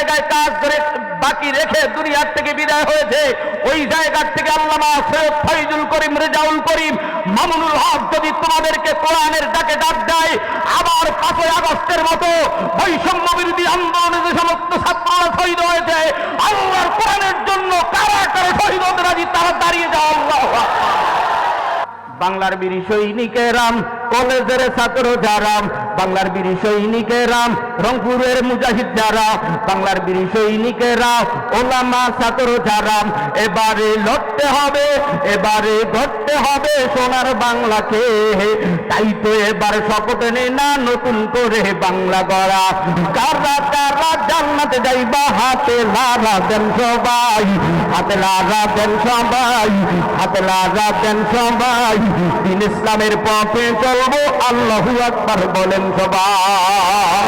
জায়গায় কাজ করে বাকি রেখে দুনিয়ার থেকে বিদায় হয়েছে, ওই জায়গার থেকে আল্লামা সৈয়দ ফয়জুল করিম, রেজাউল করিম, মামুনুল হক যদি তোমাদেরকে কোরআনের ডাকে ডাক দেয়, আবার 5ই আগস্টের মতো বৈষম্য বিরোধী আন্দোলনে যে সমস্ত ছাত্ররা শহীদ হয়েছে, আল্লাহর কোরআনের জন্য কারা কারা শহীদ হতে রাজি তারা দাঁড়িয়ে যাও। আল্লাহু আকবার। বাংলার বীর সৈনিকেরাম, কলেজের ছাত্র যারা, বাংলার বীর সৈনিকেরাম, রংপুরের মুজাহিদ যারা, বাংলার বীর সৈনিকেরা, ওলামা ছাত্র যারা, এবারে লড়তে হবে, এবারে গড়তে হবে সোনার বাংলাকে। তাই তো এবার শপথ নে না নতুন করে বাংলা গড়া। কারা কারা জান্নাতে যাইবা হাতে লারা দেন সবাই, হাতে লারা দেন সবাই, হাতে লারা দেন সবাই। দিন ইসলামের পথে চলবো, আল্লাহু আকবার বলেন সবাই।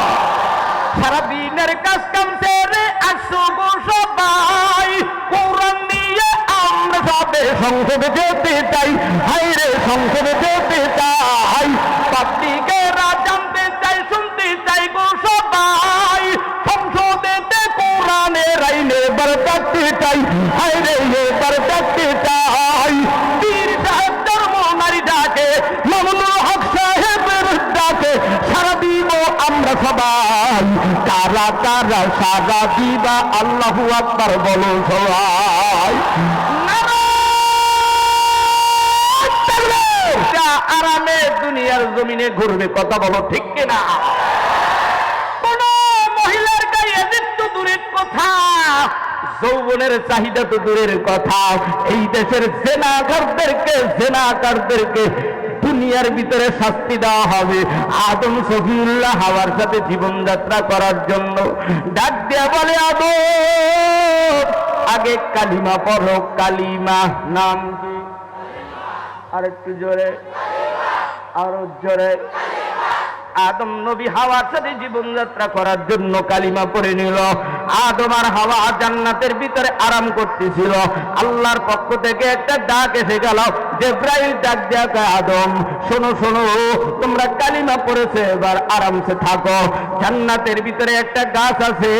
সারা দিনের কাজ কাম সেরে আসো গো সবাই, কোরআন নিয়ে আমরা সবে সংসদে যেতে চাই, হায়রে সংসদে যেতে চাই। পাবলিকেরা জানতে চাই, শুনতে চাই গো সবাই, সংসদেতে কোরআনের আইনে এবার ডাকতে চাই, হায়রে এবার ডাকতে চাই। পীর সাহেব ধর্ম নারী ডাকে, মামুনুল হক সাহেবের ডাকে সারা দিব আমরা সবাই। কারা কারা সারা দিবা আল্লাহু আকবার বলো সবাই। আরামে দুনিয়ার জমিনে ঘুরবে, কথা বলো ঠিক কিনা? কোন মহিলার গায়ে তো দূরের কথা, যৌবনের চাহিদা তো দূরের কথা, এই দেশের জেনাকারদেরকে দুনিয়ার ভিতরে শাস্তি দেওয়া হবে। আদম শফিউল্লাহ হাওয়ার সাথে জীবনযাত্রা করার জন্য ডাক দেয়া বলে, আদম আগে কালিমা পড়ো। কালিমা নাম কি? আর একটু জোরে, আরো জোরে। আদম নবী হাওয়ার সাথে জীবনযাত্রা করার জন্য কালিমা পড়ে নিল। আদম আর হাওয়া জান্নাতের ভিতরে আরাম করতেছিল, আল্লাহর পক্ষ থেকে একটা ডাক এসে গেল। জিবরাইল ডাক দেয়া কয়, আদম শোনো শোনো, তোমরা কালিমা পড়েছে, এবার আরামসে থাকো। জান্নাতের ভিতরে একটা গাছ আছে,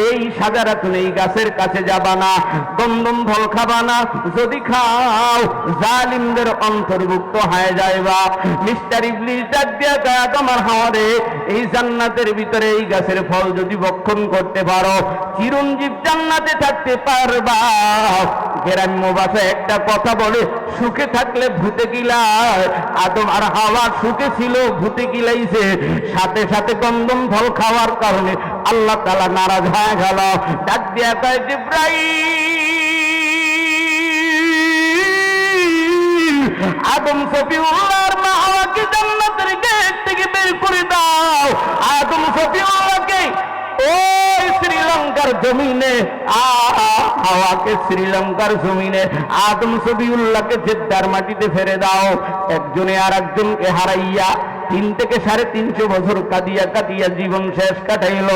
এই শাজারাতুন, এই গাছের কাছে যাবা না, গন্ধম ফল খাবা না, যদি খাও জালিমদের অন্তর্ভুক্ত হয়ে যাইবা। মিস্টার ইবলিস ডাক দেয়া কয়, আদম আর হাওয়া রে, এই জান্নাতের ভিতরে এই গাছের ফল যদি ভক্ষণ করতে পারো, চিরঞ্জীব জান্নাতে থাকতে পারবা। গ্রাম্য ভাষায় একটা কথা বলে, সুখে থাকলে ভূতে গিলায়। আদম আর হাওয়া সুখে ছিল, ভূতে গিলাইছে। সাথে সাথে গন্ধম ফল খাওয়ার কারণে আল্লাহ তাআলা নারাজ হয়ে গেল। ডাক দিয়া কয়, জিবরাইল আদম শফিউল্লাহর মা হাওয়াকে জান্নাতের গেট থেকে বের করে দাও। আদম শফিউল্লাহকে ওই শ্রীলঙ্কার জমিনে, হাওয়াকে শ্রীলঙ্কার জমিনে, আদম শফিউল্লাহকে জেদ্দার মাটিতে ফেরে দাও। একজনে আর একজনকে হারাইয়া 3 থেকে 350 বছর কাঁদিয়া কাঁদিয়া জীবন শেষ কাটাইল।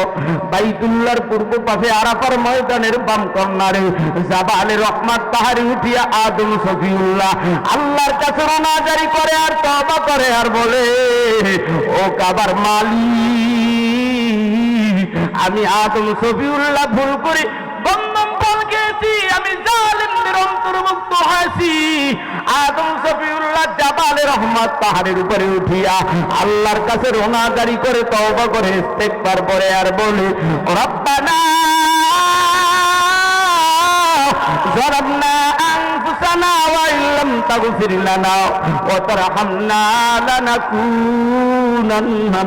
বাইতুল্লাহর পূর্ব পাশে আরাফার ময়দানের বাম কর্নারে জাবালে রহমাত পাহাড়ে উঠিয়া আদম শফিউল্লাহ আল্লাহর কাছে রোনাজারি করে আর তওবা করে আর বলে, ও কাবার মালিক, আমি আদম শফিউল্লাহ ভুল করে বন্ধন ফল খেয়েছি, আমি জালিমদের অন্তর্ভুক্ত হয়েছি। আদম শফিউল্লাহ জাবালে রহমত পাহাড়ের উপরে উঠিয়া আল্লাহর কাছে রোনাজারি করে তওবা করে ইস্তেগফার পরে আর বলে, রব্বানা যালামনা আনফুসানা ওয়া ইল্লাম তাগফির লানা ওয়া তারহামনা লানাকুনান্না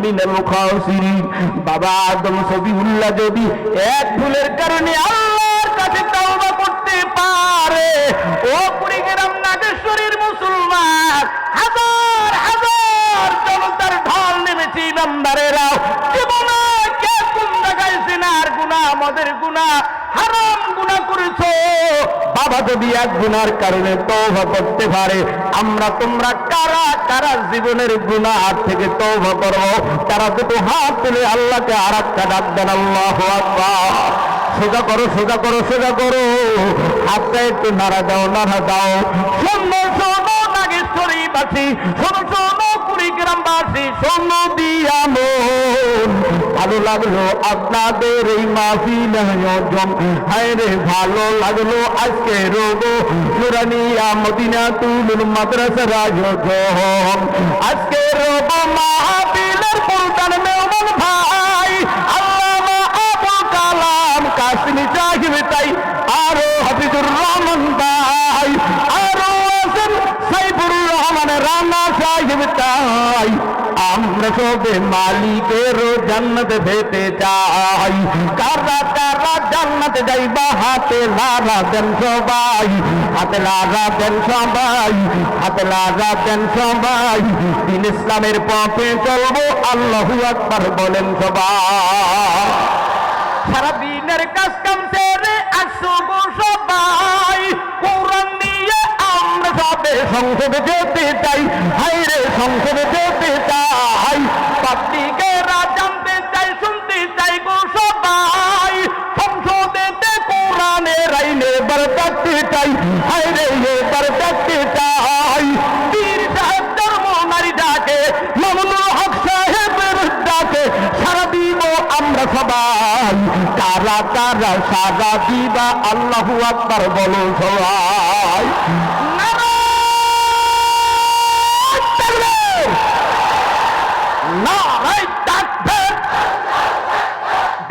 মিনাল খাসিরিন। বাবা আদম শফিউল্লাহ যদি এক ভুলের কারণে আল্লাহর কাছে তওবা করতে পারে, ও কুড়িগ্রাম নাগেশ্বরীর মুসলমান, হাজার হাজার জনতার ঢল নেমেছে ইমানদারেরা, জীবনে কে কোন জায়গায় জিনার গুনাহ, মদের গুনাহ, হারাম গুনাহ করেছো, বাবা যদি এক গুনার কারণে তওবা করতে পারে, আমরা তোমরা কারা কারা জীবনের গুনাহ থেকে তওবা করব? তারা দুটো হাত তুলে আল্লাহকে আরেকটা ডাক দেন, আল্লাহু আকবার। সোজা করো সোজা করো সোজা করো, হাতটা একটু নাড়া দাও নাড়া দাও। শোনো শোনো নাগেশ্বরীবাসী, শোনো শোনো কুড়িগ্রামবাসী, শোনো দিয়া মন, ভালো লাগলো আপনাদের এই মাহফিল আয়োজন, হায় রে ভালো লাগলো আজকে রোগো নুরানিয়া মদিনাতুল মাদ্রাসার আয়োজন। আজকে রোগো মাহফিলের প্রধান মেহমান ভাই আল্লামা আবুল কালাম কাসিমি সাহেব, তাই আরো হাফিজুর রহমান ভাই, আরো আছেন সাইফুর রহমান রানা সাহেব, তাই আমরা সবে মালিকের জান্নাত পেতে চাই। কারা কারা জান্নাতে যাইবা হাতে লারা দেন সবাই, হাতে লারা দেন সবাই, হাতে লারা দেন সবাই, দিন ইসলামের পথে চলবো আল্লাহু আকবার বলেন সবাই। সারাদিনের কাজ কাম সেরে আসো গো সবাই, কোরআন নিয়ে আমরা সবে সংসদে যেতে চাই, হাইরে সংসদে যেতে চাই, পাবলিকেরা জানতে চাই শুনতে চাই গো সবাই, সংসদেতে কোরআনের আইনে এবার ডাকতে চাই, হাইরে এবার ডাকতে চাই। পীর সাহেব ধর্ম নারী ডাকে, মামুনুল হক সাহেবের ডাকে সারা দিব আমরা সবাই। কারা কারা সারা দিবা আল্লাহু আকবার বলো সবাই।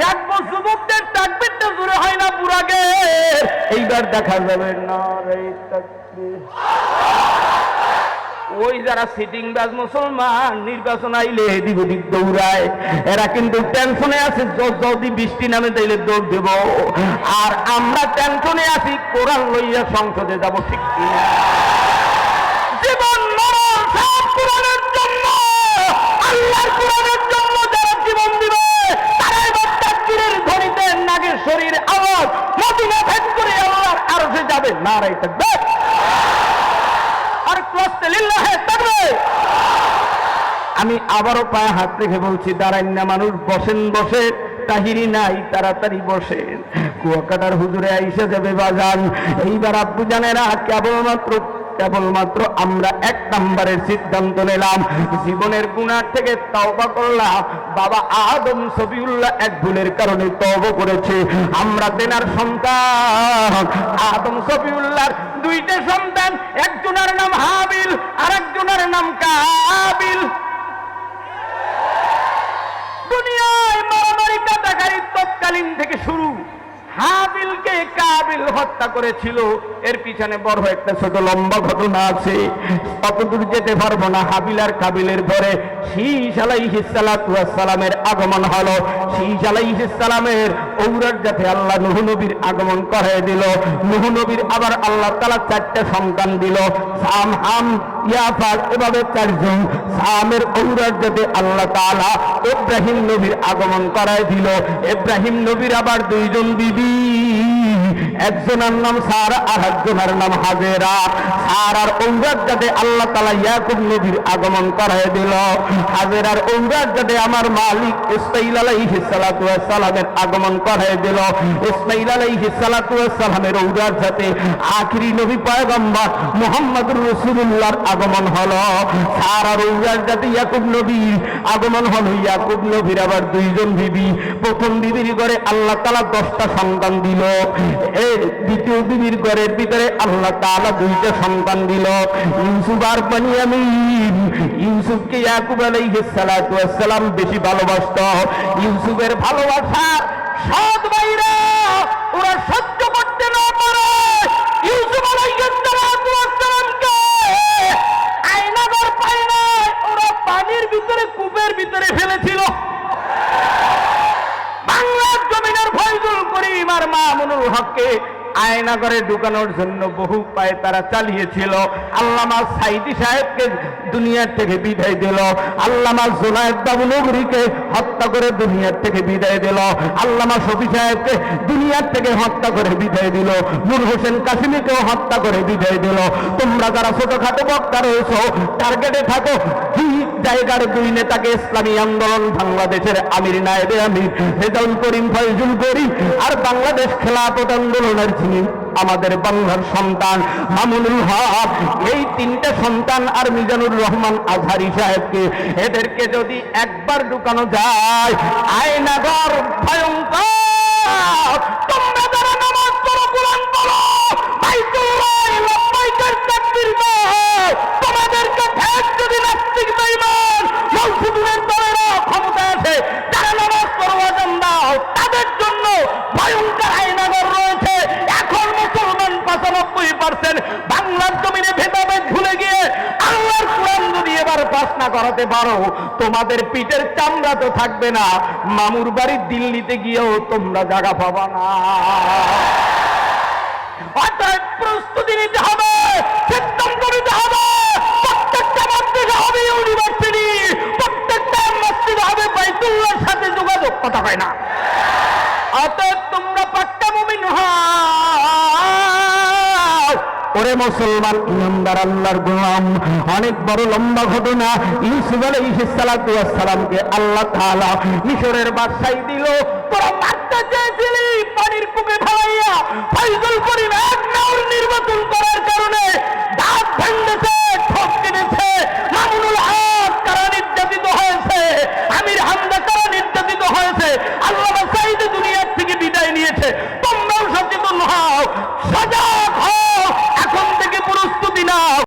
দেখবো যুবকদের তাকবীরটা জোরে হয় না বুড়াকে, এইবার দেখা যাবে নারে তাকবীর। ওই যারা সিটিং বাজ মুসলমান নির্বাচন আইলে এদিক ওদিক দৌড়ায়, এরা কিন্তু টেনশনে আছে যদি বৃষ্টি নামে তাইলে দৌড় দেব, আর আমরা টেনশনে আছি কোরআন লইয়া সংসদে যাব, ঠিক কিনা? জীবন মরণ সব কোরআনের জন্য, আল্লাহর কোরআনের জন্য যারা জীবন দিবে তারা এবার তাকবীরের ধ্বনিতে নাগেশ্বরীর আওয়াজ মদিনা ভেদ করে আল্লাহর আরশে যাবে। নারে তাকবীর, আমি আবারও পায়ে হাত রেখে বলছি, দাঁড়ান না মানুষ, বসেন বসে, তাহিরি নাই তাড়াতাড়ি বসেন। কুয়াকাটার হুজুরে আইসা যাবে বাজান। এইবার আব্বু জানেরা কেবলমাত্র আমরা এক নম্বরের সিদ্ধান্ত নিলাম, জীবনের গুনাহ থেকে তওবা করলাম। বাবা আদম সফিউল্লাহ এক ভুলের কারণে তওবা করেছে। আমরা তেনার সন্তান আদম সফিউল্লাহর দুইটা সন্তান, একজনের নাম হাবিল আর একজনের নাম কাবিল। দুনিয়ায় মারামারি কাটাকারি তৎকালীন থেকে শুরু। হাবিলকে কাবিল হত্যা করেছিল, এর পিছনে বড় একটা ছোট লম্বা ঘটনা আছে, অতদূর যেতে পারবো না। হাবিল আর কাবিলের পরে শীশ আলাইহিস সালাতু ওয়াস সালামের আগমন হলো। শীশ আলাইহিস সালামের ঔরত যাতে আল্লাহ নূহ নবীর আগমন করায় দিল। নূহ নবীর আবার আল্লাহ তাআলা চারটা সন্তান দিল, সাম, হাম, ইয়াফার, এভাবে চারজন। সামের ঔরত যাতে আল্লাহ তাআলা ইব্রাহিম নবীর আগমন করায় দিল। ইব্রাহিম নবীর আবার দুইজন বিবি, একজনের নাম সারা আর একজনের নাম হাজেরা। সারার ঔরত যাতে আল্লাহ তাআলা ইয়াকুব নবীর আগমন করায় দিল। হাজেরার ঔরত যাতে আমার মালিক ইসমাঈল আলাইহিস সালাতু ওয়াস সালামের আগমন করায় দিল। ইসমাঈল আলাইহিস সালাতু ওয়াস সালামের ঔরত যাতে আখিরি নবী পয়গম্বর মুহাম্মদুর রাসূলুল্লাহর আগমন হলো। সারার ঔরত যাতে ইয়াকুব নবীর আগমন হলো। ইয়াকুব নবীর আবার দুইজন বিবি। প্রথম বিবির ঘরে আল্লাহ তাআলা 10টা সন্তান দিল। দ্বিতীয় বিবির ঘরের ভিতরে আল্লাহ তাআলা 2টা সন্তান দিল, ইউসুফ আর বনিয়ামিন। ইউসুফকে ইয়াকুব আলাইহিস সালাতু ওয়াস সালাম বেশি ভালোবাসত। ইউসুফের ভালোবাসা সৎ ভাইরা ওরা সহ্য করতে না পারে ইউসুফ আলাইহিস সালাতু ওয়াস সালামকে আয়নাঘর পায় না, ওরা পানির ভিতরে কূপের ভিতরে ফেলেছিল। বাংলার জমিনের ফয়জুল করিম আর মামুনুল হককে আয়নাঘরে ঢুকানোর জন্য বহু পায়ে তারা চালিয়েছিল। আল্লামা সাইদি সাহেবকে দুনিয়ার থেকে বিদায় দিল। আল্লামা জুনায়েদ বাবুনগরীকে হত্যা করে দুনিয়ার থেকে বিদায় দিল। আল্লামা শফি সাহেবকে দুনিয়ার থেকে হত্যা করে বিদায় দিল। নূর হোসেন কাসিমিকেও হত্যা করে বিদায় দিল। তোমরা যারা ছোটখাটো বক্তা রয়েছ, টার্গেটে থাকো, জায়গার দুই নেতাকে ইসলামী আন্দোলন বাংলাদেশের আমির নায়েবে আমির রেজাউল করিম ফয়জুল করিম আর বাংলাদেশ খেলাফত আন্দোলনের যিনি আমাদের বাংলার সন্তান মামুনুল হক, এই তিনটে সন্তান আর মিজানুর রহমান আজহারি সাহেবকে এদেরকে যদি একবার ঢুকানো যায় আয়নাগর ভয়ঙ্কর। তোমরা যারা নামাজ পড়ো, কোরআন পড়ো, বাইতুল্লাহ লব্বাইকের তাকবীর দাও, তোমাদেরকে ঠেক যদি নাস্তিক বেঈমান মৌলুদের দলেরা ক্ষমতা আছে, যারা নামাজ পড়ো আযান দাও, তাদের জন্য ভয়ঙ্কর আয়নাগর রয়েছে। এখন মুসলমান 95% বাংলার জমিনে ভেদাভেদ ভুলে গিয়ে আল্লাহর কোরআন যদি এবার পাস না করাতে পারো, তোমাদের পিঠের চামড়া তো থাকবে না, মামুর বাড়ি দিল্লিতে গিয়েও তোমরা জায়গা পাবা না। অর্থাৎ প্রস্তুতি নিতে হবে, সিদ্ধান্ত নিতে হবে। প্রত্যেকটা মাদ্রাসা হবে ইউনিভার্সিটি, প্রত্যেকটা মসজিদ হবে বাইতুল্লাহর সাথে যোগাযোগ, কথা হয় না। অতএব তোমরা পাক্কা মুমিন হও। ওরে মুসলমান ইমানদার আল্লাহর গোলাম, অনেক বড় লম্বা ঘটনা। ইউসুফ আলাইহিস সালাতু ওয়াস সালামকে আল্লাহ তাআলা মিশরের বাদশাহী দিল। তোরা মারতে চেয়েছিলি, পানির কূপে ফেলাইয়া ফয়জুল করিম এক নাউর নির্বাচন করার কারণে দাঁত ভেঙেছে, ঠোঁট কেটেছে। মামুনুল হক কারা নির্যাতিত হয়েছে, আমির হামজা কারা নির্যাতিত হয়েছে, আল্লামা সাঈদ দুনিয়ার থেকে বিদায় নিয়েছে। তোমরাও সচেতন হও, সজাগ হও, এখন থেকে প্রস্তুতি নাও।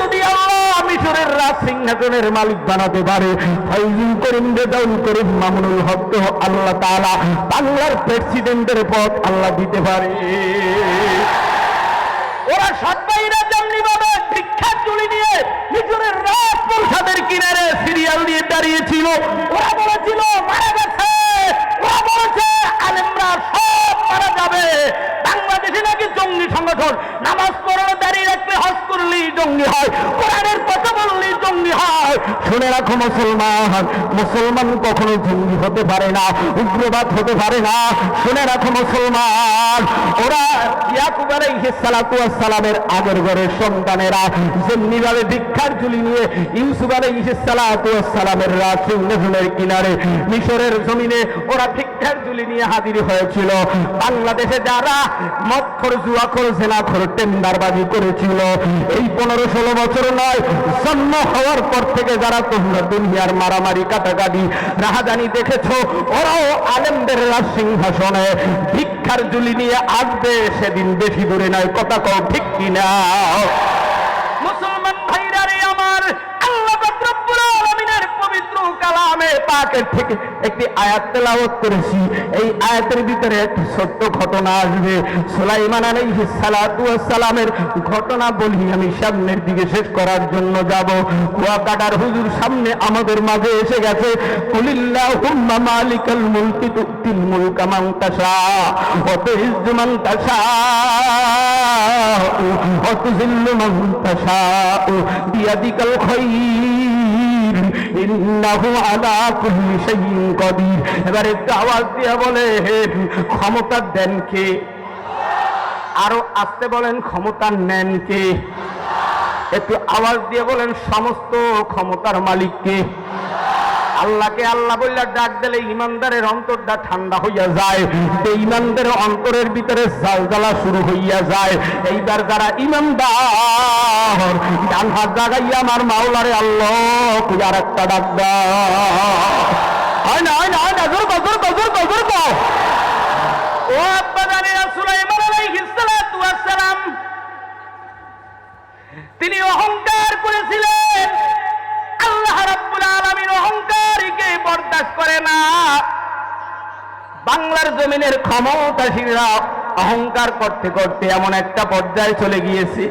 যদি আল্লাহ মিশরের রাজ সিংহাসনের মালিক বানাতে পারে, ফয়জুল করিম রেজাউল করিম মামুনুল হককে আল্লাহ তাআলা বাংলার প্রেসিডেন্টের পদ আল্লাহ দিতে পারে। ওরা সবাইরা যেমনি ভাবে ভিক্ষার ঝুলি নিয়ে মিশরের রাজপ্রাসাদের কিনারে সিরিয়াল দিয়ে দাঁড়িয়েছিল, ওরা বলেছিল মারা গেছে, ওরা বলেছে আলেমরা সব মারা যাবে। বাংলাদেশে নাকি জঙ্গি সংগঠন, নামাজ পড়লে দাঁড়িয়ে রাখলে হজ করলেই জঙ্গি হয়, কোরআনের কথা বললেই জঙ্গি হয়। শুনে রাখো মুসলমান, মুসলমান কখনো জঙ্গি হতে পারে না, উগ্রবাদ হতে পারে না। শুনে রাখো মুসলমান, ওরা ইয়াকুব আলাইহিস সালাতু ওয়াস সালামের আগের ঘরের সন্তানেরা যেমনি ভাবে ভিক্ষার ঝুলি নিয়ে ইউসুফ আলাইহিস সালাতু ওয়াস সালামের রাজ সিংহাসনের কিনারে মিশরের জমিনে ওরা ভিক্ষার ঝুলি নিয়ে হাজির হয়েছিল। বাংলাদেশে যারা মদখোর, জুয়াখোর, জেনাখোর, টেন্ডারবাজি করেছিল, এই 15-16 বছর নয়, জন্ম হওয়ার পর থেকে যারা তোমরা দুনিয়ার মারামারি, কাটাকাটি, রাহাজানি দেখেছো, ওরাও আলেমদের রাজ সিংহাসনে ভিক্ষার ঝুলি নিয়ে আসবে, সেদিন বেশি দূরে নয়, কথা কও ঠিক কিনা? মুসলমান ভাইরা রে আমার, আল্লাহ পাক রব্বুল আলামিনের পবিত্র কালামে পাকের থেকে একটি আয়াত তেলাওয়াত করেছি। এই আয়াতের ভিতরে একটি ছোট্ট ঘটনা আসবে। সুলাইমান আলাইহিস সালাতু ওয়াস সালামের ঘটনা বলি, আমি সামনের দিকে শেষ করার জন্য যাব। কুয়াকাটার হুজুর সামনে আমাদের মাঝে এসে গেছে। কুলিল্লাহুম্মা মালিকাল মুলকি তুতিল মুলকা মান তাশা ওয়া তুইজ্জু মান তাশা ওয়া তুযিল্লু মান তাশা বিয়াদিকাল খায়র ইন্নাহু আলা কুল্লি শাইইন কাদির। এবারে একটু আওয়াজ দিয়ে বলে, ক্ষমতা দেন কে? আরো আস্তে বলেন, ক্ষমতা নেন কে? একটু আওয়াজ দিয়ে বলেন, সমস্ত ক্ষমতার মালিক কে? আল্লাহকে আল্লাহ বললে ডাক দিলে ইমানদারের অন্তরটা ঠান্ডা হইয়া যায়, বেঈমানদের অন্তরের ভিতরে জালজালা শুরু হইয়া যায়। এইবার যারা ইমানদার ডান হাত জাগাইয়া আমার মাওলারে আল্লাহ তুই আর একটা ডাক দাও। হয় না, হয় না, হয় না, জোর কর, জোর কর, জোর কর, জোর কর। ও আব্বা জানেরা, সুলাইমান আলাইহিস সালাতু ওয়াস সালাম তিনি অহংকার করেছিলেন। আল্লাহ রাব্বুল আলামিন অহংকারীকে বরদাস্ত করে না। বাংলার জমিনের ক্ষমতাশীলরা অহংকার করতে করতে এমন একটা পর্যায়ে চলে গিয়েছে,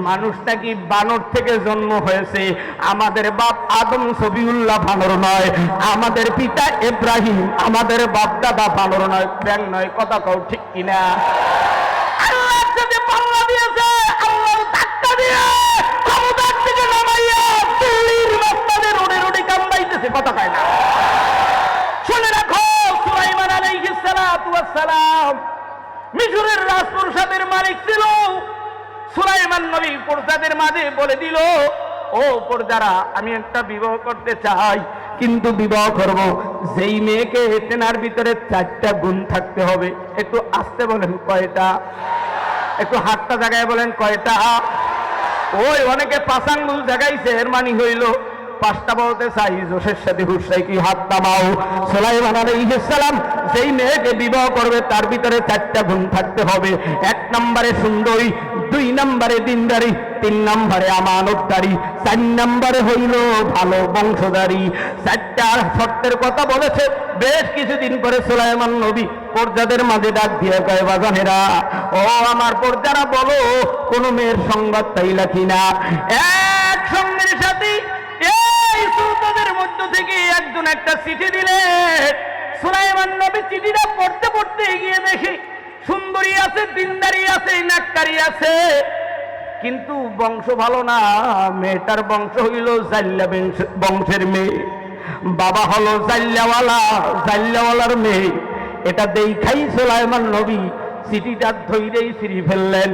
মানুষটা কি বানর থেকে জন্ম হয়েছে। আমাদের বাপ আদম সবিউল্লাহ বানর নয়, আমাদের পিতা ইব্রাহিম, আমাদের বাপ দাদা বানর নয়, প্রাণ নয়, কথা কও ঠিক কিনা? আল্লাহ যদি পাল্লা দিয়েছে, আল্লাহ ধাক্কা দিয়ে ক্ষমতার থেকে নামাইয়া দিল্লির রাস্তাতে রোডে রোডে কামড়াইতেছে, কথা কয় না? শুনে রাখো, সুলাইমান আলাইহিস সালাতু ওয়াস সালাম মিশরের রাজপ্রাসাদের মালিক ছিল। সুলাইমান নবী প্রসাদের মাঝে বলে দিল, ও ও পর্দারা, আমি একটা বিবাহ করতে চাই, কিন্তু বিবাহ করব যেই মেয়েকে তেনার ভিতরে 4টা গুণ থাকতে হবে। একটু আস্তে বলেন কয়টা? একটু হাতটা জায়গায় বলেন কয়টা? ওই অনেকে পাঁচাঙ্গুল জাগাইছে, এর মানে হইল 5টা বলতে চাই। জোশের সাথে হুসাই কি হাত নামাও। সুলাইমান আলাইহিস সালাম যেই মেয়েকে বিবাহ করবে তার ভিতরে 4টা গুণ থাকতে হবে। 1 নম্বরে সুন্দরী, 2 নম্বরে দিনদারি, 3 নম্বরে আমানতদারি, 4 নম্বরে হইল ভালো বংশধারী। 4টা শর্তের কথা বলেছে। বেশ কিছুদিন পরে সুলাইমান নবী পর্দাদের মাঝে ডাক দিয়ে কয়, বাজানেরা ও আমার পর্দারা, বলো কোন মেয়ের সংবাদ পাইলা কিনা? এক সঙ্গের সাথে এই সুলতানের মধ্য থেকে একজন একটা চিঠি দিলেন। সুলাইমান নবী চিঠিটা পড়তে পড়তে এগিয়ে দেখে সুন্দরী আছে, দিনদারি আছে, নাককারি আছে, কিন্তু বংশ ভালো না। মেয়েটার বংশ হইল জাল্লা বংশের মেয়ে, বাবা হলো জাল্লাওয়ালার মেয়ে। এটা দেখাই সুলাইমান নবী চিঠিটা ধৈরেই ছিঁড়ি ফেললেন।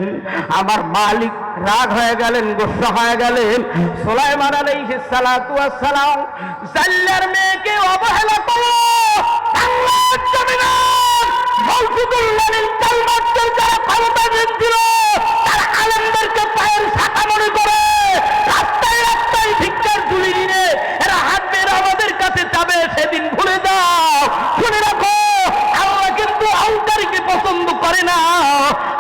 আমার মালিক রাগ হয়ে গেলেন, গোসা হয়ে গেলেন। সুলাইমান আলাইহিস সালাতু ওয়াস সালাম জাল্লার মেয়েকে অবহেলা করো। আল্লাহর জমিনে মওজুদুল্লাহিল কালমাতের যারা ক্ষমতা দিল, তারা আলেমদেরকে পায়ের শাখা মনে করে রাস্তায় রাস্তায় ভিক্ষার ঝুলি নিয়ে এরা হাঁটবে, আমাদের কাছে যাবে। সেদিন ভুলে যাও, শুনে রাখো, আল্লাহ কিন্তু অহংকারীকে পছন্দ করে না।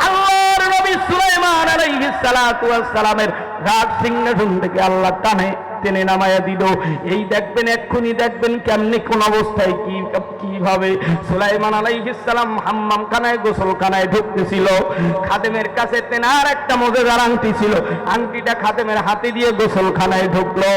আল্লাহর নবী সুলাইমান আলাইহিস সালাতু ওয়াস সালামের রাজ সিংহাসন থেকে আল্লাহ টানে টেনে নামায়া দিল। এই দেখবেন, এক্ষুনি দেখবেন কেমনি কোন অবস্থায় কিভাবে সুলাইমান আলাইহিস সালাম হাম্মাম খানায়, গোসলখানায় ঢুকতেছিল। খাদেমের কাছে তেনার একটা মজেদার আংটি ছিল, আংটিটা খাদেমের হাতে দিয়ে গোসলখানায় ঢুকলো।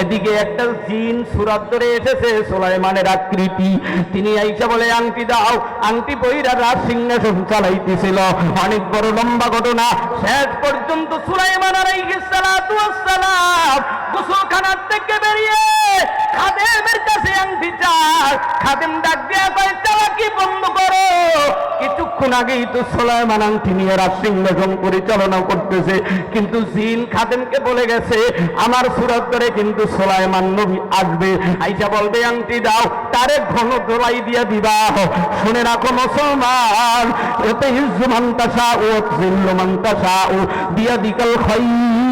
এদিকে একটা জিন সুরাত ধরে এসেছে সুলাইমানের আকৃতি। তিনি আইসা বলে, আংটি দাও। আংটি পইরা রাজ সিংহাসন চালাইতেছিল। অনেক বড় লম্বা ঘটনা। শেষ পর্যন্ত সুলাইমান আলাইহিস সালাতু ওয়াস সালাম গোসলখানার থেকে বেরিয়ে খাদেমের কাছে আংটি চায়। খাদেম ডাক দিয়া কয়, চালাকি বন্ধ করো। কিছুক্ষণ আগেই তো সুলাইমান আংটি নিয়ে রাজ সিংহাসন পরিচালনা করতেছে, কিন্তু জিন খাদেমকে বলে গেছে আমার সুরত ধরে কিন্তু সুলাইমান নবী আসবে, আইসা বলবে আংটি দাও, তারে ঘন দোলাই দিয়া বিবাহ। শুনে রাখো মুসলমান, এতে ইজ্জু মান তাশা ও জিল্লু মান তাশা ও বিয়াদিকাল খায়র।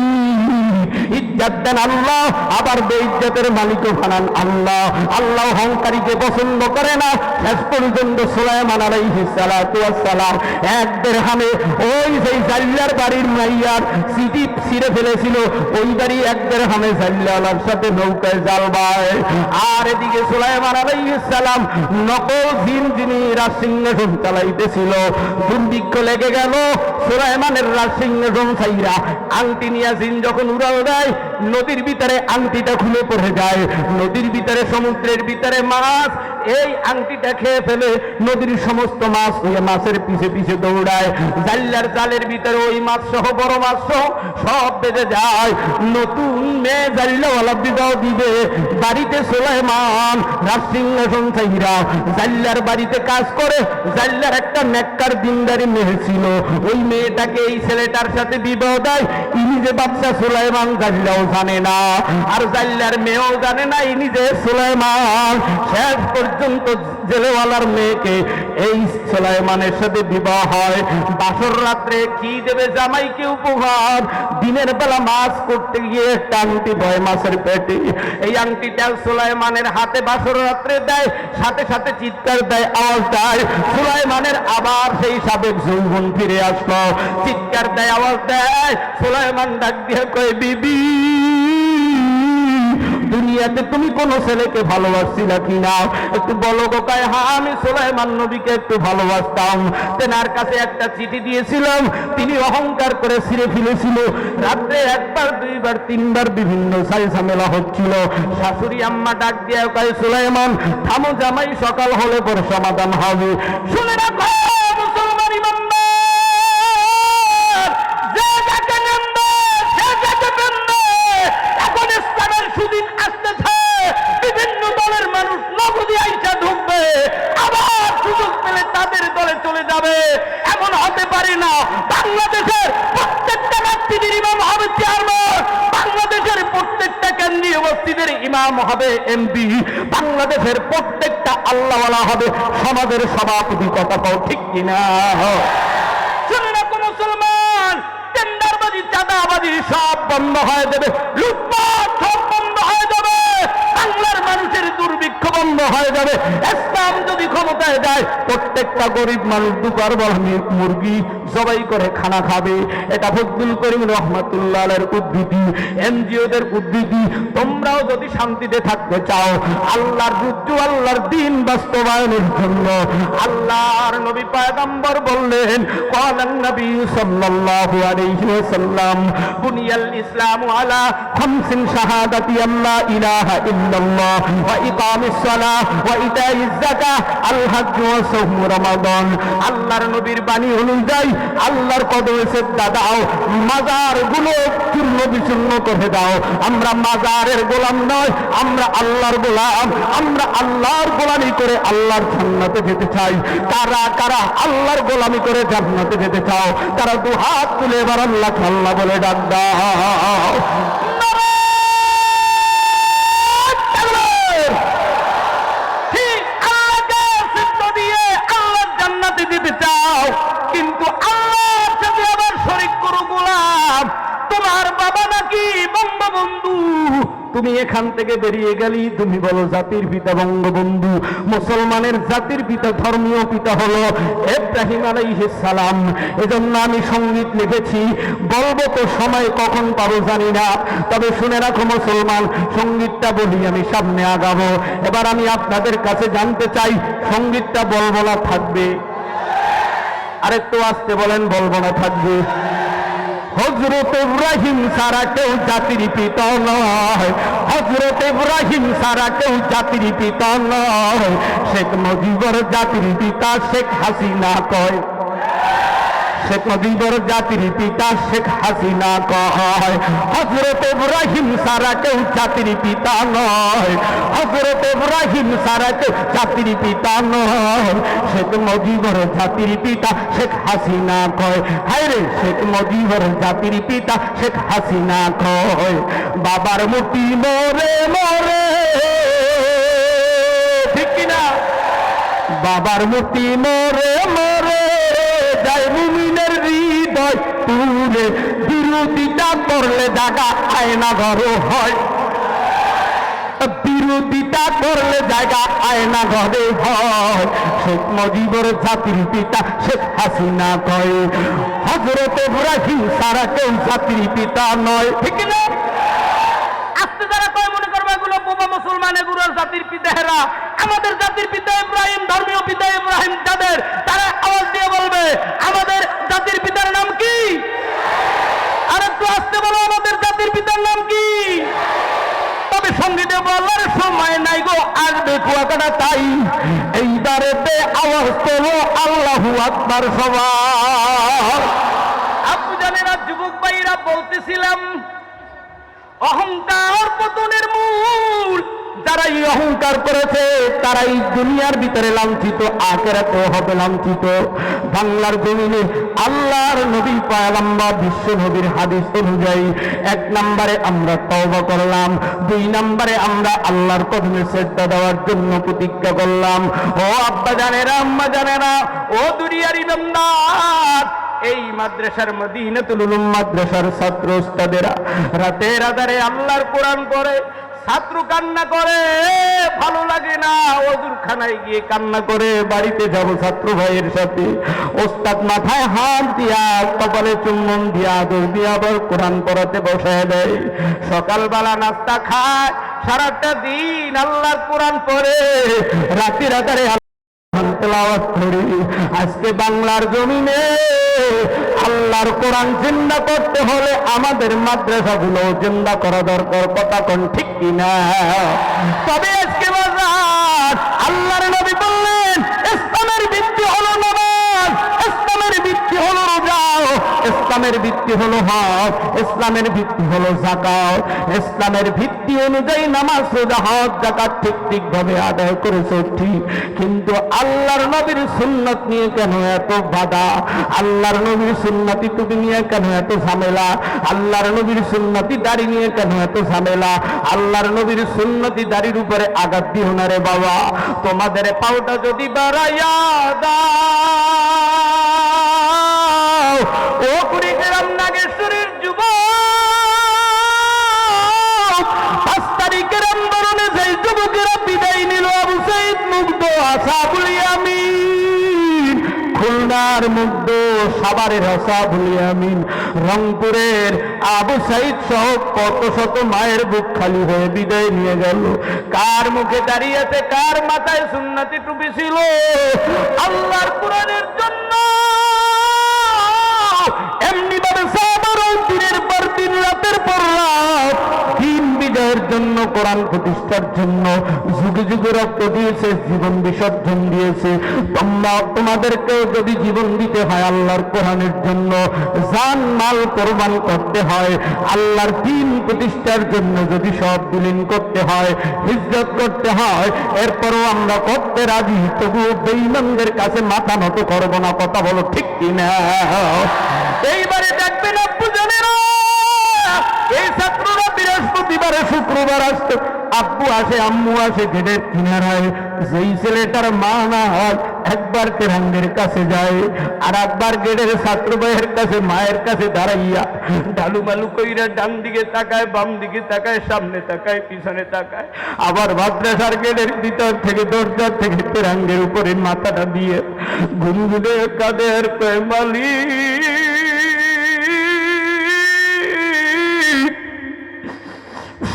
ইজ্জত দেন আল্লাহ, আবার বেইজ্জতের মালিকও বানান আল্লাহ। আল্লাহ অহংকারীকে পছন্দ করে না। শেষ পর্যন্ত সুলাইমান আলাইহিস সালাতু ওয়াস সালাম 1 দিরহামে ওই সেই জাল্লার বাড়ির মাইয়ার সিটি ছিঁড়ে ফেলেছিল, ওই বাড়ি 1 দিরহামে জাল্লাওয়ালার সাথে নৌকায় জাল বায়। আর এদিকে সুলাইমান আলাইহিস সালাম নকল জিন যিনি রাজ সিংহাসন চালাইতেছিল, দুর্ভিক্ষ লেগে গেল। সুলাইমানের রাজ সিংহাসন ছাইরা আংটি নিয়ে জিন যখন উড়াল দেয়, নদীর ভিতরে আংটিটা খুলে পড়ে যায়। নদীর ভিতরে, সমুদ্রের ভিতরে মাছ এই আংটিটা খেয়ে ফেলে। নদীর সমস্ত মাছ ওই মাছের পিছে পিছে দৌড়ায়। জাল্লার জালের ভিতরে ওই মাছ সহ বড় মাছ সহ সব বেঁধে যায়। নতুন মেয়ে জাল্লাওয়ালা বিবাহ দিবে। বাড়িতে সুলাইমান রাজ সিংহাসন ছাইরা জাল্লার বাড়িতে কাজ করে। জাল্লার একটা নেককার দিনদারি মেয়ে ছিল, ওই মেয়েটাকে এই ছেলেটার সাথে বিবাহ দেয়। ইনি যে বাচ্চা সুলাইমান জাল্লাও জানে না, আর জাল্লার মেয়েও জানে না ইনি যে সুলাইমান। শেষ পর্যন্ত জেলেওয়ালার মেয়েকে এই সুলাইমানের সাথে বিবাহ হয়। বাসর রাত্রে কি দেবে জামাইকে উপহার? দিনের বেলা মাছ করতে গিয়ে একটা আংটি ভয় মাছের পেটে। এই আংটিটা সুলাইমানের হাতে বাসর রাত্রে দেয়, সাথে সাথে চিৎকার দেয়, আওয়াজ দেয়। সুলাইমানের আবার সেই সাবেক যৌবন ফিরে আসলো, চিৎকার দেয়, আওয়াজ দেয়। সুলাইমান ডাক দিয়ে কয়, বিবি দুনিয়াতে তুমি কোন ছেলেকে ভালোবাসছিলা কিনা? একটু বলো গো। কয়, হ্যাঁ আমি সুলাইমান নবীকে একটু ভালোবাসতাম। তেনার কাছে একটা চিঠি দিয়েছিলাম, তিনি অহংকার করে ছিঁড়ে ফেলেছিল। রাত্রে 1 বার 2 বার 3 বার বিভিন্ন সাই ঝামেলা হচ্ছিল। শাশুড়ি আম্মা ডাক দিয়ে কয়, সুলাইমান থামো, জামাই সকাল হলে পর সমাধান হবে। শুনে রাখো মুসলমান ইমানদার, যে যাকে নেবে সে যাকে পেনবে। এখন ইসলামের সুদিন আসতেছে, বিভিন্ন দলের মানুষ নগদী আইসা ঢুকবে, আবার সুযোগ পেলে তাদের দলে চলে যাবে। এমন হতে পারে না। বাংলাদেশের প্রত্যেকটা ব্যক্তির ইমাম হবে চেয়ারম্যান, বাংলাদেশের মসজিদের ইমাম হবে এমপি, বাংলাদেশের প্রত্যেকটা আল্লাহওয়ালা হবে সমাজের সভাপতি। কথা কও ঠিক কিনা? শুনে রাখো মুসলমান, টেন্ডারবাজি, চাঁদাবাজি সব বন্ধ হয়ে যাবে, লুটপাট সব বন্ধ হয়ে যাবে, বাংলার মানুষের দুর্ভিক্ষ বন্ধ হয়ে যাবে। ইসলাম যদি ক্ষমতায় যায়, প্রত্যেকটা গরিব মানুষ দুবার বলা মুরগি জবাই করে খানা খাবে। এটা ফজলুল করিম রহমাতুল্লাহ আলাইহির উদ্ধৃতি, এনজিওদের উদ্ধৃতি। তোমরাও যদি শান্তিতে থাকতে চাও, আল্লাহর রুজু, আল্লাহর দ্বীন বাস্তবায়নের জন্য, আল্লাহর নবী পয়গম্বর বললেন, ক্বালান নবী সাল্লাল্লাহু আলাইহি ওয়াসাল্লাম, বুনিয়াল ইসলামু আলা খামসিন শাহাদাতি আল্লা ইলাহা ইল্লাল্লাহ ওয়া ইকামিস সালাহ ওয়া ইতাইজ যাকাহ আল হজ্জ ওয়া সাওম রমাদান। আল্লাহর নবীর বাণী অনুযায়ী আল্লাহর কদমে সেজদা দাও, মাজার গুলো চূর্ণ বিচূর্ণ করে দাও। আমরা মাজারের গোলাম নয়, আমরা আল্লাহর গোলাম। আমরা আল্লাহর গোলামি করে আল্লাহর জান্নাতে যেতে চাই। কারা কারা আল্লাহর গোলামি করে জান্নাতে যেতে চাও, তারা দুহাত তুলে এবার আল্লাহ আল্লাহ বলে ডাক দাও। দিতে চাও, কিন্তু আল্লাহর সাথে আবার শরীক করো গোলাম। তোমার বাবা নাকি বঙ্গবন্ধু, তুমি এখান থেকে বেরিয়ে গেলি, তুমি বলো জাতির পিতা বঙ্গবন্ধু। মুসলমানের জাতির পিতা, ধর্মীয় পিতা হলো ইব্রাহিম আলাইহিস সালাম। এজন্য আমি সঙ্গীত লিখেছি, বলবো তো সময় কখন পাবো জানি না, তবে শুনে রাখো মুসলমান, সঙ্গীতটা বলি আমি সামনে আগাবো। এবার আমি আপনাদের কাছে জানতে চাই, সঙ্গীতটা বলবো না থাকবে? আরেকটু আসতে বলেন, বলবো না থাকবে? হযরত ইব্রাহিম সারা কেউ জাতির পিতা নয়, হযরত ইব্রাহিম সারা কেউ জাতির পিতা নয়। শেখ মুজিবুর জাতির পিতা শেখ হাসিনা কয়, শেখ মুজিবুর জাতির পিতা শেখ হাসিনা কয়। হযরত ইব্রাহিম সারা কেউ জাতির পিতা নয়, হযরত ইব্রাহিম সারা কেউ জাতির পিতা নয়। শেখ মুজিবুর জাতির পিতা শেখ হাসিনা কয়, হায় রে শেখ মুজিবুর জাতির পিতা শেখ হাসিনা কয়। বাবার মুটি মরে মরে, ঠিক কিনা? বাবার মুটি মরে মরে যায় মুমিনের হৃদয় পুরে, বিরোধিতা করলে জায়গা আয়না ঘর হয়, বিরোধিতা করলে জায়গা আয়না ঘরে হয়। শেখ মুজিবুর জাতির পিতা শেখ হাসিনা কয়, হযরত ইব্রাহিম সারা কেউ জাতির পিতা নয়, ঠিক না? আজকে যারা কয় মনে করবে এগুলো বোবা মুসলমান, এগুলো জাতির পিতা। হেরা আমাদের জাতির পিতা ইব্রাহিম, ধর্মীয় পিতা ইব্রাহিম যাদের, তারা আওয়াজ দিয়ে বলবে আমাদের জাতির পিতার নাম কি? আর একটু আসতে বলো, আমাদের জাতির পিতার নাম কি? তবে সঙ্গীতে বলার সময় নাই গো, আসবে কুয়াকাটা তাই। এইবারেতে আওয়াজ তোলো আল্লাহু আকবার সবাই। আপনি জানেন না যুবক ভাইরা, বলতেছিলাম অহংকার পতনের মূল। যারা এই অহংকার করেছে তারাই দুনিয়ার ভিতরে লাঞ্ছিত, আখিরাতেও হবে লাঞ্ছিত। বাংলার জমিনে আল্লাহর নবী পয়গম্বর বিশ্ব নবীর হাদিস অনুযায়ী 1 নম্বরে আমরা তওবা করলাম, 2 নম্বরে আমরা আল্লাহর কদমে সেজদা দেওয়ার জন্য প্রতিজ্ঞা করলাম। ও আব্বা জানেরা, আম্মা জানেরা, ও দুনিয়ার ইমানদার, এই মাদ্রাসার মদিনাতুল উলুম মাদ্রাসার ছাত্র ওস্তাদেরা রাতের আধারে আল্লাহর কোরআন পড়ে, ছাত্র কান্না করে, ভালো লাগে না, ওযুরখানায় গিয়ে কান্না করে, বাড়িতে যাব ছাত্র ভাইয়ের সাথে। ওস্তাদ মাথায় হাত দিয়া, কপালে চুম্বন দিয়া, আদর দিয়া আবার কোরআন পড়াতে বসায় দেয়। সকালবেলা নাস্তা খায়, সারাটা দিন আল্লাহর কোরআন পড়ে, রাতের আধারে তেলাওয়াত করি। আজকে বাংলার জমিনে আল্লাহর কোরআন জিন্দা করতে হলে আমাদের মাদ্রাসাগুলো জিন্দা করা দরকার, কথা কোন ঠিক কিনা? তবে আজকে বাজার আল্লাহর নবী বললেন ইসলামের ভিত্তি হলো নামাজ, ইসলামের ভিত্তি হলো রোজা, ইসলামের ইসলামের ভিত্তি হলো হজ, ইসলামের ভিত্তি হলো যাকাত, ইসলামের ভিত্তি অনুযায়ী নামাজ রোজা হজ যাকাত ঠিকভাবে আদায় করেছো ঠিক, কিন্তু আল্লাহর নবীর সুন্নাত নিয়ে কেন এত বাধা? আল্লাহর নবীর সুন্নতি টুপি নিয়ে কেন এত ঝামেলা? আল্লাহর নবীর সুন্নতি দাড়ি নিয়ে কেন এত ঝামেলা? আল্লাহর নবীর সুন্নতি দাড়ির উপরে আঘাত দিও না রে বাবা। তোমাদের পাওটা যদি বাড়াইয়া দাও ও কুড়িগ্রাম নাগেশ্বরীর যুবক, 5 তারিখের আন্দোলনে যেই যুবকেরা বিদায় নিল, আবু সাইদ মুগ্ধ, আসাবুল ইয়ামিন, খুলনার মুগ্ধ, সাভারের আসাবুল ইয়ামিন, রংপুরের আবু সাইদ সহ কত শত মায়ের বুক খালি হয়ে বিদায় নিয়ে গেল। কার মুখে দাঁড়িয়ে আছে? কার মাথায় সুন্নতি টুপি ছিল? আল্লাহর কোরআনের জন্য এমনি ভাবে সাহাবারা দিনের পর দিন, রাতের পর রাত দিন বিজয়ের জন্য, কোরআন প্রতিষ্ঠার জন্য যুগে যুগে রক্ত দিয়েছে, জীবন বিসর্জন দিয়েছে। তোমাদেরকেও যদি জীবন দিতে হয় আল্লাহর কোরআনের জন্য, জান মাল কোরবান করতে হয়, আল্লাহর দিন প্রতিষ্ঠার জন্য যদি সব বিলীন করতে হয়, হিজরত করতে হয়, এরপরও আমরা করতে রাজি, তবুও বেঈমানদের কাছে মাথা নত করব না। কথা বলো ঠিক কিনা? এইবারে দেখবেন আব্বু জানেরা, এই ছাত্ররা বৃহস্পতিবারে শুক্রবার আসতো, আব্বু আসে আম্মু আসে গেটের কিনারায়, যেই ছেলেটার মা না হয় একবার তেরাঙ্গের কাছে যায়, আর একবার গেটের ছাত্র ভাইয়ের কাছে মায়ের কাছে দাঁড়াইয়া ডালু মালু কইরা ডান দিকে তাকায়, বাম দিকে তাকায়, সামনে তাকায়, পিছনে তাকায়, আবার মাদ্রাসার গেটের ভিতর থেকে দরজা থেকে তেরাঙ্গের উপরে মাথাটা দিয়ে গুনগুনে কাদের কয় মালিক,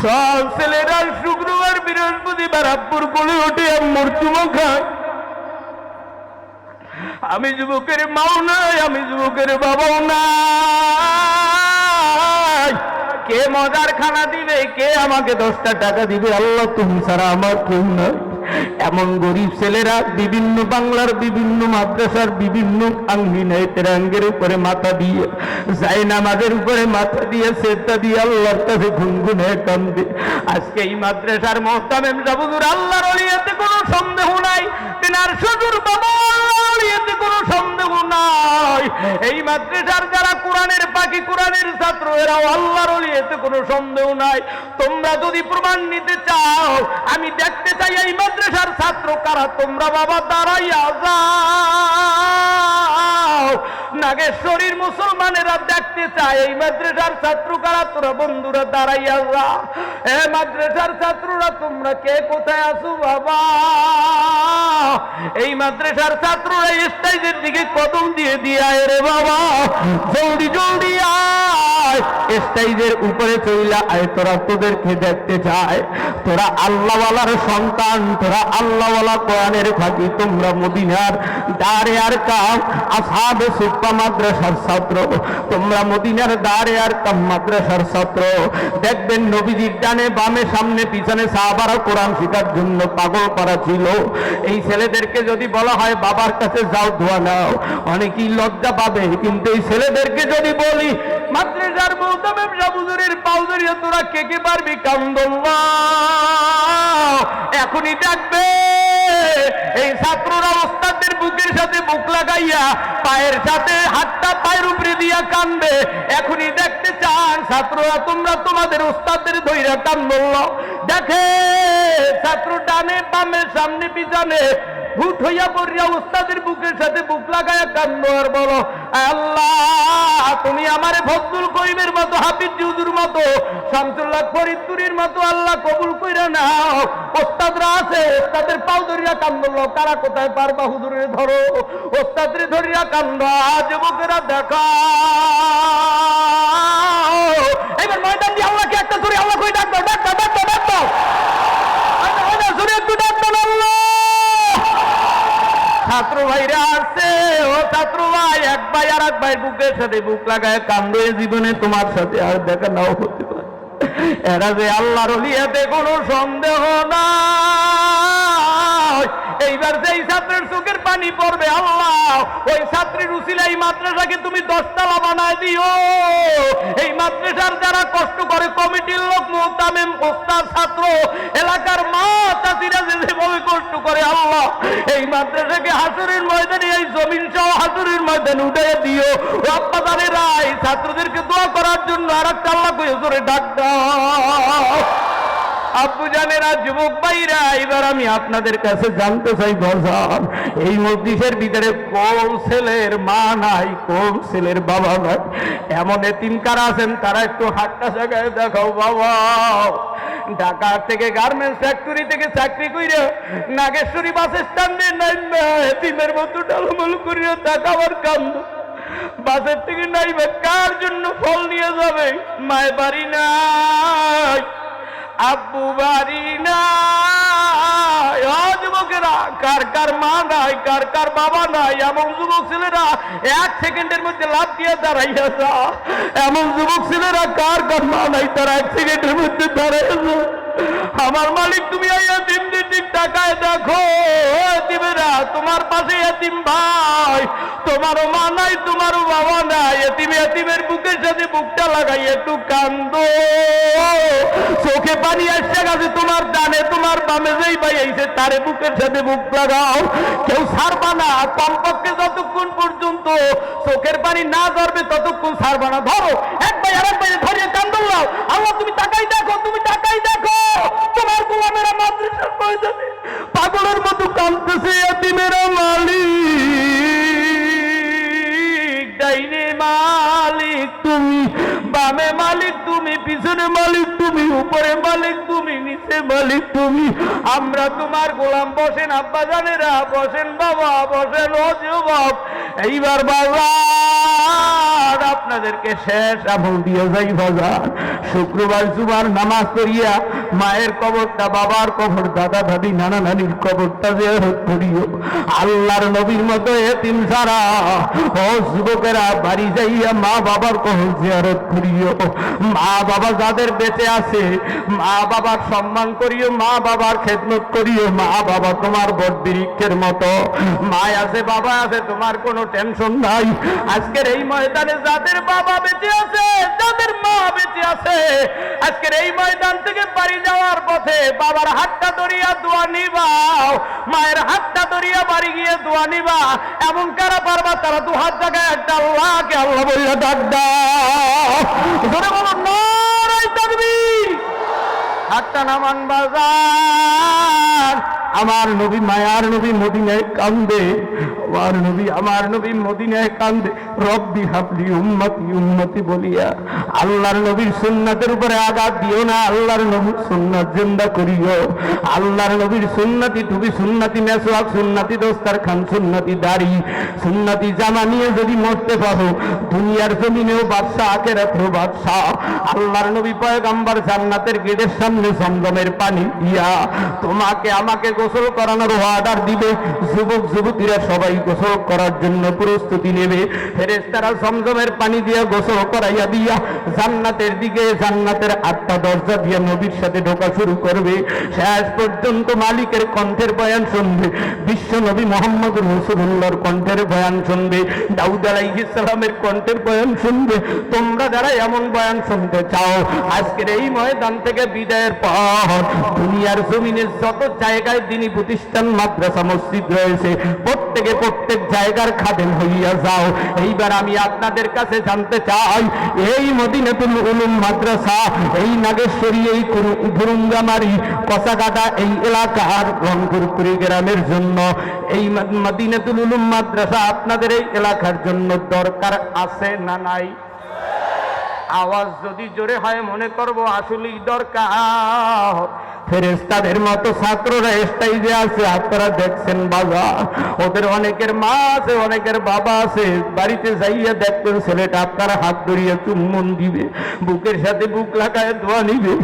সব ছেলেরা শুক্রবার বৃহস্পতিবার আব্বুর কোলে ওঠে, আম্মুর চুমো খায়। আমি যুবকের মাও নাই, আমি যুবকের বাবাও নাই, কে মজার খানা দিবে, কে আমাকে 10টা টাকা দিবে? আল্লাহ তুমি ছাড়া আমার কেউ নাই। এমন গরিব ছেলেরা বিভিন্ন বাংলার বিভিন্ন মাদ্রাসার বিভিন্ন আঙ্গিনায় তেরাঙ্গের উপরে মাথা দিয়ে, যায় নামাজের উপরে মাথা দিয়ে, সেজদা দিয়ে আল্লাহর কাছে গুনগুনে কান্দে। আজকে এই মাদ্রাসার মোহতামিম হুজুর আল্লাহর ওলিয়াতে কোনো সন্দেহ নাই, তেনার শ্বশুর বাবা আল্লাহর ওলিয়াতে কোনো সন্দেহ নাই। এই মাদ্রাসার যারা কোরআনের পাখি, কোরআনের ছাত্র, এরাও আল্লাহর ওলিয়াতে কোনো সন্দেহ নাই। তোমরা যদি প্রমাণ নিতে চাও, আমি দেখতে চাই এই মাদ্রাসার ছাত্র কারা, তোমরা বাবা দাঁড়াইয়া যাও। নাগেশ্বরীর মুসলমানেরা দেখতে চায় এই মাদ্রাসার ছাত্র কারা, তোরা বন্ধুরা দাঁড়াইয়া যা। এ মাদ্রাসার ছাত্ররা তোমরা কে কোথায় আছো বাবা? এই মাদ্রাসার ছাত্ররা স্টেজের দিকে কদম দিয়ে দিয়ে আয় রে বাবা, জলদি জলদি আয়, স্টেজের উপরে চইলা আয়, তোরা তোদেরকে দেখতে চায়। তোরা আল্লাহওয়ালার সন্তান, তোরা আল্লাহওয়ালা কোরআনের ফাঁকি, তোমরা মদিনার দারে আর কাম আসহাবে সুফা মাদ্রাসার ছাত্র, তোমরা মদিনার দারে আর কাম মাদ্রাসার ছাত্র। দেখবেন নবীজির ডানে বামে সামনে পিছনে সাহাবারা কোরআন শিখার জন্য পাগল করা ছিল। এই ছেলেদেরকে যদি বলা হয় বাবার কাছে যাও দোয়া নাও, অনেকেই লজ্জা পাবে, কিন্তু এই ছেলেদেরকে যদি বলি মাদ্রাসার মুহতামিম হুজুরের পাও ধরিয়া তোরা কে কে পারবি কান্দল্লাহ, এখনই ডাকবে। এই ছাত্ররা ওস্তাদের বুকের সাথে বুক লাগাইয়া পায়ের সাথে হাতটা পায়ের উপরে দিয়া কান্দবে। এখনই দেখতে চান ছাত্ররা তোমরা তোমাদের ওস্তাদের ধইরা কান্দল্লাহ। দেখে ছাত্র ডানে বামে সামনে পিছনে ভূত হইয়া পড়িয়া ওস্তাদের বুকের সাথে বুক লাগাইয়া কান্দো আর বলো, আল্লাহ তুমি আমারে ফজলুল করিমের মতো, হাফিজ হুজুর মতো, শামসুল্লাহ ফরিদপুরের মতো আল্লাহ কবুল কইরা নাও। ওস্তাদরা আছে, ওস্তাদের পাও ধরিয়া কান্দলো, কারা কোথায় পারবা হুজুরের ধরো, ওস্তাদের ধরিয়া কান্দ। যুবকেরা দেখা এবার ময়দান দিয়ে আল্লাহকে একটা ধরে আল্লাহ কই ডাকবো, ডাকবো ডাকবো ডাকবো একটু ডাকবো আল্লাহ। ছাত্র ভাইরা আছে, ও ছাত্র ভাই, এক ভাই আর এক ভাই বুকের সাথে বুক লাগায় কান্দে, জীবনে তোমার সাথে আর দেখা নাও হতে পারে। এরা যে আল্লাহর ওলিয়াতে কোনো সন্দেহ নাই। এইবার যেই ছাত্রের চোখের পানি পড়বে, আল্লাহ ওই ছাত্রের উসিলায় এই মাদ্রাসাকে তুমি 10 তলা বানায় দিও। এই মাদ্রাসার যারা কষ্ট করে, কমিটির লোক, মুহতামিম, ওস্তাদ, ছাত্র, এলাকার মা চাচিরা যেভাবে কষ্ট করে, আল্লাহ এই মাদ্রাসাকে হাসরের ময়দানে, এই জমিন সহ হাসরের ময়দানে উঠে দিও। আব্বাদারেরা এই ছাত্রদেরকে দোয়া করার জন্য আর একটা আল্লাহ কই জোরে ডাক দাও। আব্বু জানেরা, যুবক ভাইরা, এবার আমি আপনাদের কাছে জানতে চাই, বাজার এই মজলিসের ভিতরে কোন ছেলের মা নাই, কোন ছেলের বাবা নাই? এমন এতিম কারা আছেন তারা একটু হাতটা জায়গায় দেখাও বাবা। ঢাকা থেকে গার্মেন্টস ফ্যাক্টরি থেকে চাকরি কইরা নাগেশ্বরী বাস স্ট্যান্ডে নাইমা এতিমের মতো ডালমল করিয়া দেখাবার কান্দ। বাসের থেকে নাইবে কার জন্য ফল নিয়ে যাবে? মায়ের বাড়ি নাই, আব্বু বাড়ি নাই। যুবকেরা, কার কার মা নাই, কার কার বাবা নাই? এমন যুবক ছেলেরা 1 সেকেন্ডের মধ্যে লাভ দিয়ে দাঁড়াইয়া যা। এমন যুবক ছেলেরা কার কার মা নাই, তারা 1 সেকেন্ডের মধ্যে দাঁড়াইয়া যা। আমার মালিক তুমি আইয়া দিন দিক টাকায় দেখো। এতিমেরা, তোমার পাশে এতিম ভাই, তোমারও মা নাই, তোমারও বাবা নাই। এতিমের বুকের সাথে বুকটা লাগাই একটু কান্দো। চোখে পানি আসছে গেছে, তোমার ডানে তোমার বামে যেই ভাই আইছে তারে বুকের সাথে বুক লাগাও। কেউ ছাড়বা না, কমপক্ষে যতক্ষণ পর্যন্ত চোখের পানি না ধরবে ততক্ষণ ছাড়বা না। ধরো, এক ভাই আর এক ভাই ধরিয়ে কান্দুল্লাও। আল্লাহ তুমি তাকাই দেখো, তুমি তাকাই দেখো, তোমার গোলামেরা মাদ্রাসার ময়দানে পাগলের মতো কাঁদতেছে। এতিমেরা মালিক, ডাইনে মালিক তুমি, বামে মালিক তুমি, পিছনে মালিক তুমি, উপরে মালিক তুমি, নিচে মালিক তুমি। আমরা তোমার গোলাম। বসেন আব্বা জানেরা, বসেন বাবা, বসেন। ও যুবক, এইবার বাবা আপনাদেরকে শেষ আমল দিয়ে যাই বাজার। শুক্রবার জুমার নামাজ পড়িয়া মায়ের কবরটা, বাবার কবর, দাদা দাদি, নানা নানির কবরটা জিয়ারত করিও। আল্লাহর নবীর মতো এতিম ছাড়া ও যুবকেরা বাড়ি যাইয়া মা বাবার কবর জিয়ারত করিও। মা বাবা যাদের বেঁচে আছে, মা বাবার সম্মান করিও, মা বাবার খেদমত করিও। মা বাবা তোমার বটবৃক্ষের মতো, মা আছে বাবা আছে, তোমার কোনো টেনশন নাই। আজকের এই ময়দানে যাদের বাবা বেঁচে আছে, যাদের মা বেঁচে আছে, আজকের এই ময়দান থেকে বাড়ি যাওয়ার পথে বাবার হাতটা ধরিয়া দোয়া নিবাও, মায়ের হাতটা ধরিয়া বাড়ি গিয়ে দোয়া নিবা। এমন কারা পারবা তারা 2 হাত জায়গায় একটা আল্লাহকে আল্লাহ বলিয়া ডাক দাও। ধরে বলো নারায়ে তাকবীর। হাতটা নামান বাজার। আমার নবী, মায়ার নবী মদিনায় কান্দে। আমার নবী মদিনায় কান্দে, রব্বি হাবলি উম্মতি উম্মতি বলিয়া। আল্লাহর নবীর সুন্নাতের উপরে আঘাত দিও না, আল্লাহর নবীর সুন্নাত জিন্দা করিও। আল্লাহর নবীর সুন্নতি টুপি, সুন্নতি মেসওয়াক, সুন্নতি দস্তারখান, সুন্নতি দাড়ি, সুন্নতি জামা নিয়ে যদি মরতে পারো, দুনিয়ার জমিনেও বাদশা, আখিরাতেও বাদশা। আল্লাহর নবী পয়গম্বর জান্নাতের গেটের সামনে জমজমের পানি দিয়া তোমাকে আমাকে গোসল করানোর অর্ডার দিবে। যুবক যুবতীরা সবাই গোসল করার জন্য প্রস্তুতি নেবে। ফেরেশতারা জমজমের পানি দিয়ে গোসল করাইয়া দিয়া জান্নাতের দিকে, জান্নাতের 8টা দরজা দিয়ে নবীর সাথে ঢোকা শুরু করবে। শেষ পর্যন্ত মালিকের কণ্ঠের বয়ান শুনবে, বিশ্ব নবী মুহাম্মদ রাসূলুল্লাহর কণ্ঠের বয়ান শুনবে, দাউদ আলাইহিস সালামের কণ্ঠের বয়ান শুনবে। তোমরা যারা এমন বয়ান শুনতে চাও, আজকের এই ময়দান থেকে বিদায়ের পর দুনিয়ার জমিনে যত জায়গায় দ্বীনি প্রতিষ্ঠান, মাদ্রাসা, মসজিদ রয়েছে, প্রত্যেক জায়গার খাদেম হইয়া যাও। এইবার আমি আপনাদের কাছে জানতে চাই, এই মদিনাতুল উলুম মাদ্রাসা, এই নাগেশ্বরী, এই গুরুঙ্গামারি, কসাকাটা, এই এলাকার রংপুরপুরি গ্রামের জন্য এই মদিনাতুল উলুম মাদ্রাসা আপনাদের এই এলাকার জন্য দরকার আছে না নাই? আওয়াজ যদি জোরে হয় মনে করব আসলেই দরকার। ফেরেশতাদের মতো ছাত্ররা স্টেজে আছে, আপনারা দেখছেন বাবা, ওদের অনেকের মা আছে, অনেকের বাবা আছে। বাড়িতে যাইয়া দেখবেন ছেলেটা আপনারা হাত ধরিয়ে চুম্বন দিবে, বুকের সাথে বুক লাগায় দোয়া নিবে।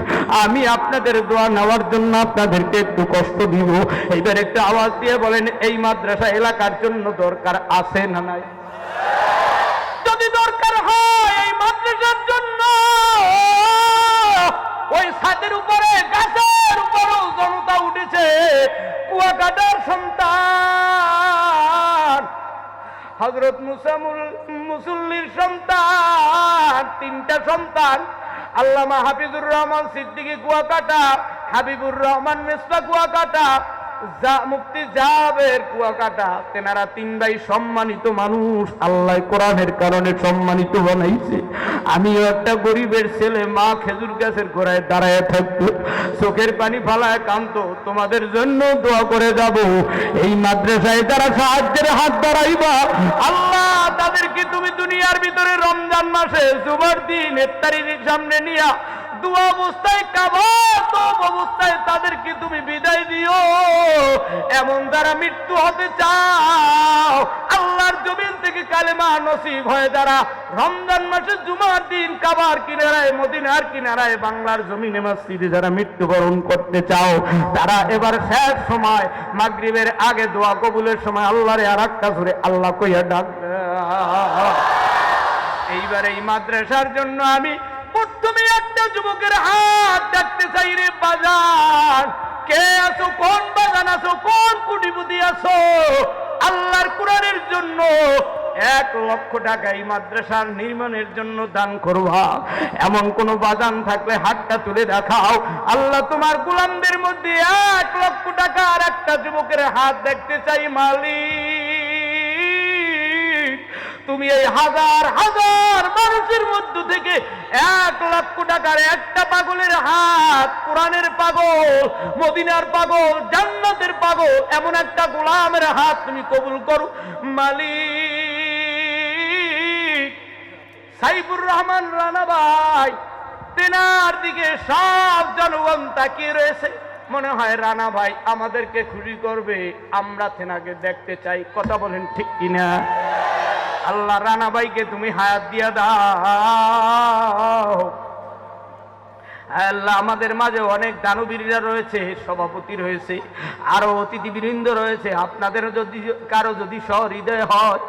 আমি আপনাদের দোয়া নেওয়ার জন্য আপনাদেরকে একটু কষ্ট দিব। এইবার একটু আওয়াজ দিয়ে বলেন, এই মাদ্রাসা এলাকার জন্য দরকার আছে না নাই? যদি দরকার হয় এই মাদ্রাসার জন্য, ওই ছাদের উপরে, গাছের উপরেও জনতা উঠেছে। কুয়াকাটার সন্তান হযরত মুসা মুসল্লির সন্তান, 3টা সন্তান, আল্লামা হাফিজুর রহমান সিদ্দিকী কুয়াকাটা, হাবিবুর রহমান মেসবা কুয়াকাটা, মুফতি জাবের কুয়াকাটা। তেনারা 3 ভাই সম্মানিত মানুষ, আল্লাহ কোরআনের কারণে সম্মানিত বানাইছে। আমিও একটা গরিবের ছেলে, মা খেজুর গাছের গোড়ায় দাঁড়ায় থাকতো, চোখের পানি ফালায় কাঁদতো, তোমাদের জন্য দোয়া করে যাব। এই মাদ্রাসায় যারা সাহায্যের হাত বাড়াইবা, আল্লাহ তাদেরকে তুমি দুনিয়ার ভিতরে রমজান মাসে জুমার দিন ইফতারির সামনে নিয়া দুয়া অবস্থায়, কাবা তো অবস্থায় তাদেরকে তুমি বিদায় দিও। এমন যারা মৃত্যু হতে চাও, আল্লাহর জমিন থেকে কালেমা নসিব হয় যারা রমজান মাসে জুমার দিন কাবার কিনারায়, মদিনার কিনারায়, বাংলার জমিনে মসজিদে যারা মৃত্যুবরণ করতে চাও, তারা এবার শেষ সময় মাগরিবের আগে দোয়া কবুলের সময় আল্লাহরে আর একটা জোরে আল্লাহ কইয়া ডাক। এইবার এই মাদ্রাসার জন্য আমি প্রথমে একটা যুবকের হাত ডাকতে চাই রে বাজার। কে আছো? কোন বাগান আছো? কোন কুটিপতি আছো? আল্লাহর কোরআনের জন্য 1 লক্ষ টাকা এই মাদ্রাসার নির্মাণের জন্য দান করবা। এমন কোন বাজান থাকলে হাতটা তুলে দেখাও। আল্লাহ তোমার গোলামদের মধ্যে 1 লক্ষ টাকা আর একটা যুবকের হাত দেখতে চাই মালিক। তুমি এই হাজার হাজার মানুষের মধ্য থেকে 1 লক্ষ টাকার একটা পাগলের হাত, কোরআনের পাগল, মদিনার পাগল, জান্নাতের পাগল, এমন একটা গোলামের হাত তুমি কবুল করো মালিক। সাইফুর রহমান রানা ভাই, তেনার দিকে সব জনগণ তাকিয়ে রয়েছে। মনে হয় রানা ভাই আমাদেরকে খুশি করবে, আমরা তেনাকে দেখতে চাই। কথা বলেন ঠিক কিনা? আল্লাহ রানা ভাইকে তুমি হায়াত দিয়া দাও। আল্লাহ আমাদের মাঝে অনেক দানবীররা রয়েছে, সভাপতি রয়েছে, আরো অতিথিবৃন্দ রয়েছে। আপনাদেরও যদি কারো যদি সহৃদয় হয়,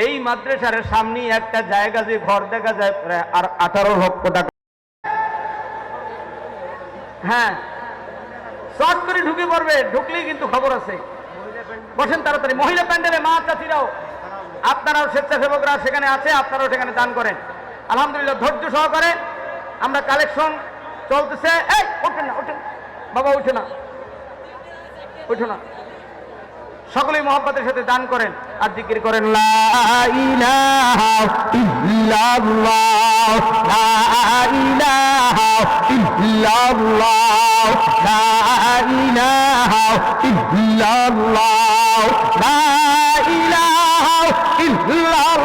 এই মাদ্রাসার সামনে একটা জায়গা যে ঘর দেখা যায় প্রায় 18 লক্ষ টাকা। হ্যাঁ, শর্ট করে ঢুকে পড়বে, ঢুকলেই কিন্তু খবর আছে। বসেন তাড়াতাড়ি। মহিলা প্যান্ডেলে মা চাচিরাও, আপনারাও স্বেচ্ছাসেবকরা সেখানে আছে, আপনারাও সেখানে দান করেন। আলহামদুলিল্লাহ, ধৈর্য সহকারে আমরা কালেকশন চলতেছে। এই ওঠেন না, ওঠেন বাবা, উঠে না, উঠে না। সকলেই মহব্বতের সাথে দান করেন আর জিকির করেন লা ইলাহা ইল্লাল্লাহ, লা ইলাহা ইল্লাল্লাহ, লা ইলাহা ইল্লাল্লাহ, লা ইলাহা ইল্লাল্লাহ,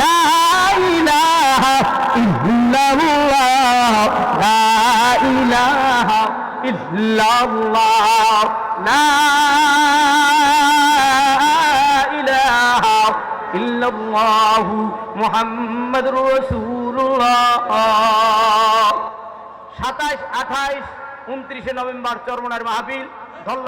লা ইলাহা ইল্লাল্লাহ, লা ইলাহা ইল্লাল্লাহ, লা ইলাহা ইল্লাল্লাহ, মুহাম্মাদুর রাসূলুল্লাহ। 27, 28, 29 নভেম্বর চরমনার মাহফিল।